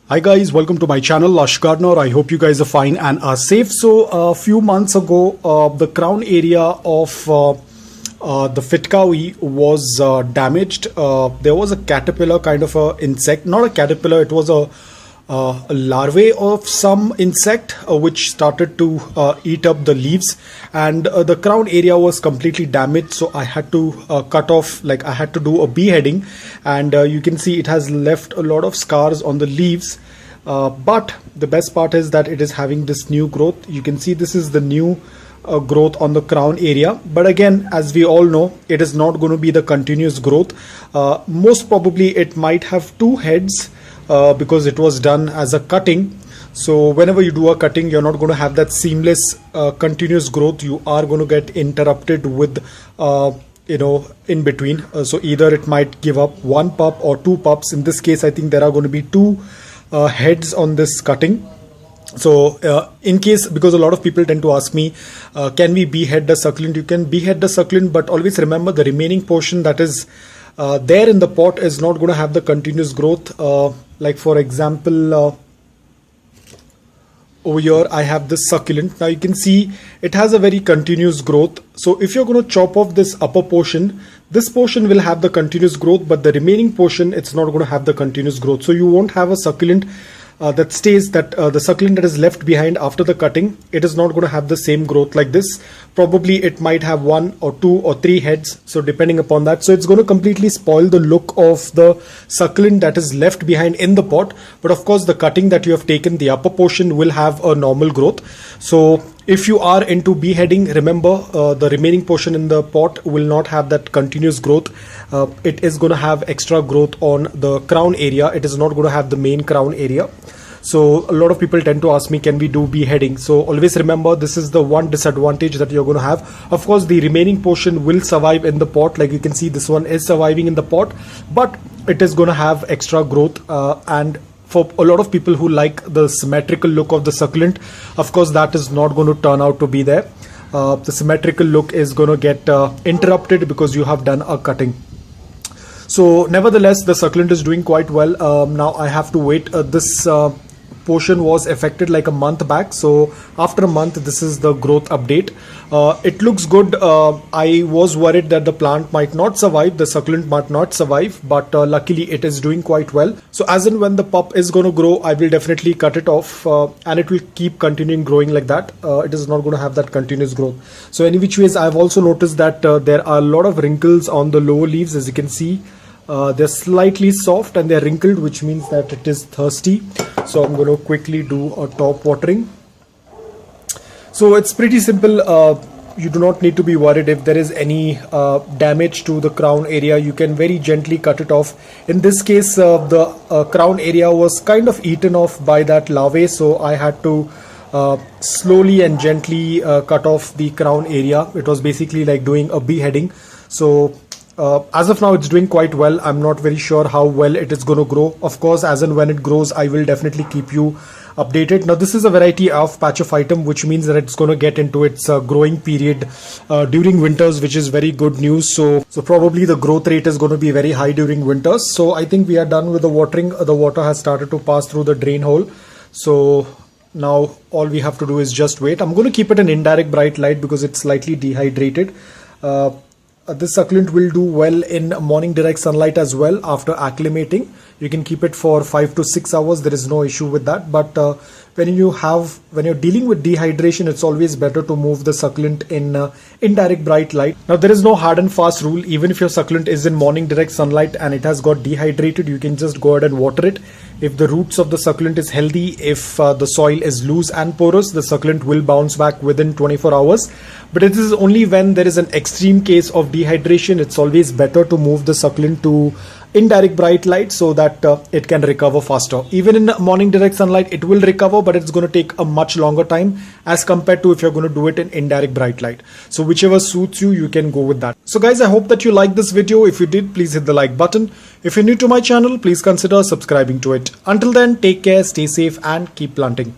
Hi guys, welcome to my channel Lush Gardener. I hope you guys are fine and are safe. So a few months ago, the crown area of the Fitkawi was damaged. There was a caterpillar kind of a insect, not a caterpillar, it was a larvae of some insect which started to eat up the leaves, and the crown area was completely damaged. So I had to cut off, like I had to do a beheading, and you can see it has left a lot of scars on the leaves. But the best part is that it is having this new growth. You can see this is the new growth on the crown area, but again, as we all know, it is not going to be the continuous growth. Most probably it might have two heads because it was done as a cutting. So whenever you do a cutting, you're not going to have that seamless continuous growth. You are going to get interrupted with in between. So either it might give up one pup or two pups. In this case, I think there are going to be two heads on this cutting. So in case, because a lot of people tend to ask me, can we behead the succulent? You can behead the succulent, but always remember the remaining portion that is there in the pot is not going to have the continuous growth. Like for example, over here I have this succulent. Now you can see it has a very continuous growth. So if you're going to chop off this upper portion, this portion will have the continuous growth, but the remaining portion, it's not going to have the continuous growth. So you won't have a succulent that stays, that the succulent that is left behind after the cutting, it is not going to have the same growth like this. Probably it might have one or two or three heads, so depending upon that. So it's going to completely spoil the look of the succulent that is left behind in the pot. But of course, the cutting that you have taken, the upper portion will have a normal growth. So if you are into beheading, remember the remaining portion in the pot will not have that continuous growth. It is going to have extra growth on the crown area. It is not going to have the main crown area. So a lot of people tend to ask me, can we do beheading? So always remember, this is the one disadvantage that you're going to have. Of course, the remaining portion will survive in the pot. Like you can see, this one is surviving in the pot, but it is going to have extra growth. And for a lot of people who like the symmetrical look of the succulent, of course, that is not going to turn out to be there. The symmetrical look is going to get interrupted because you have done a cutting. So nevertheless, the succulent is doing quite well. Now I have to wait. This portion was affected like a month back. So after a month, this is the growth update. It looks good. I was worried that the plant might not survive, the succulent might not survive, but luckily it is doing quite well. So as and when the pup is going to grow, I will definitely cut it off and it will keep continuing growing like that. It is not going to have that continuous growth. So any which ways, I've also noticed that there are a lot of wrinkles on the lower leaves. As you can see, they're slightly soft and they're wrinkled, which means that it is thirsty. So I'm going to quickly do a top watering. So it's pretty simple. You do not need to be worried if there is any damage to the crown area. You can very gently cut it off. In this case, the crown area was kind of eaten off by that larvae. So I had to slowly and gently cut off the crown area. It was basically like doing a beheading. So as of now, it's doing quite well. I'm not very sure how well it is going to grow. Of course, as and when it grows, I will definitely keep you updated. Now, this is a variety of Pachyphytum, which means that it's going to get into its growing period during winters, which is very good news. So probably the growth rate is going to be very high during winters. So I think we are done with the watering. The water has started to pass through the drain hole. So now all we have to do is just wait. I'm going to keep it in indirect bright light because it's slightly dehydrated. This succulent will do well in morning direct sunlight as well after acclimating. You can keep it for 5 to 6 hours. There is no issue with that. But when you're dealing with dehydration, it's always better to move the succulent in indirect bright light. Now, there is no hard and fast rule. Even if your succulent is in morning direct sunlight and it has got dehydrated, you can just go ahead and water it. If the roots of the succulent is healthy, if the soil is loose and porous, the succulent will bounce back within 24 hours. But it is only when there is an extreme case of dehydration, it's always better to move the succulent to indirect bright light so that it can recover faster. Even in morning direct sunlight, it will recover, but it's going to take a much longer time as compared to if you're going to do it in indirect bright light. So whichever suits you, you can go with that. So guys, I hope that you liked this video. If you did, please hit the like button. If you're new to my channel, please consider subscribing to it. Until then, take care, stay safe and keep planting.